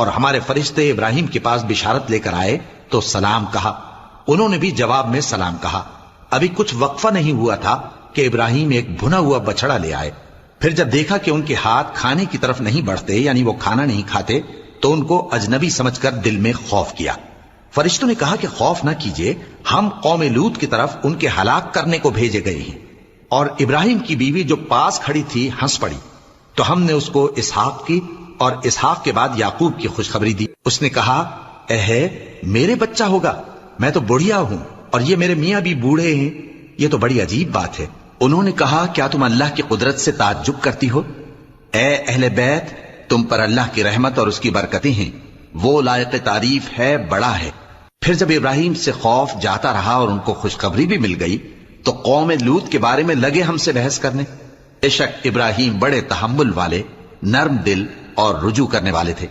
اور ہمارے فرشتے ابراہیم کے پاس بشارت لے کر آئے تو سلام کہا۔ انہوں نے بھی جواب میں سلام کہا۔ ابھی کچھ وقفہ نہیں ہوا تھا کہ ابراہیم ایک بھنا ہوا بچڑا لے آئے۔ پھر جب دیکھا کہ ان کے ہاتھ کھانے کی طرف نہیں بڑھتے، یعنی وہ کھانا نہیں کھاتے، تو ان کو اجنبی سمجھ کر دل میں خوف کیا۔ فرشتوں نے کہا کہ خوف نہ کیجیے، ہم قوم لوط کی طرف ان کے ہلاک کرنے کو بھیجے گئے ہیں۔ اور ابراہیم کی بیوی جو پاس کھڑی تھی ہنس پڑی، تو ہم نے اس کو اسحاق کی اور اسحاق کے بعد یعقوب کی خوشخبری دی۔ اس نے کہا اے میرے بچہ ہوگا، میں تو بڑھیا ہوں اور یہ میرے میاں بھی بوڑھے ہیں، یہ تو بڑی عجیب بات ہے۔ انہوں نے کہا کیا تم اللہ کی قدرت سے تعجب کرتی ہو؟ اے اہل بیت، تم پر اللہ کی رحمت اور اس کی برکتیں ہیں، وہ لائق تعریف ہے، بڑا ہے۔ پھر جب ابراہیم سے خوف جاتا رہا اور ان کو خوشخبری بھی مل گئی تو قوم لوط کے بارے میں لگے ہم سے بحث کرنے۔ بے شک ابراہیم بڑے تحمل والے، نرم دل اور رجوع کرنے والے تھے۔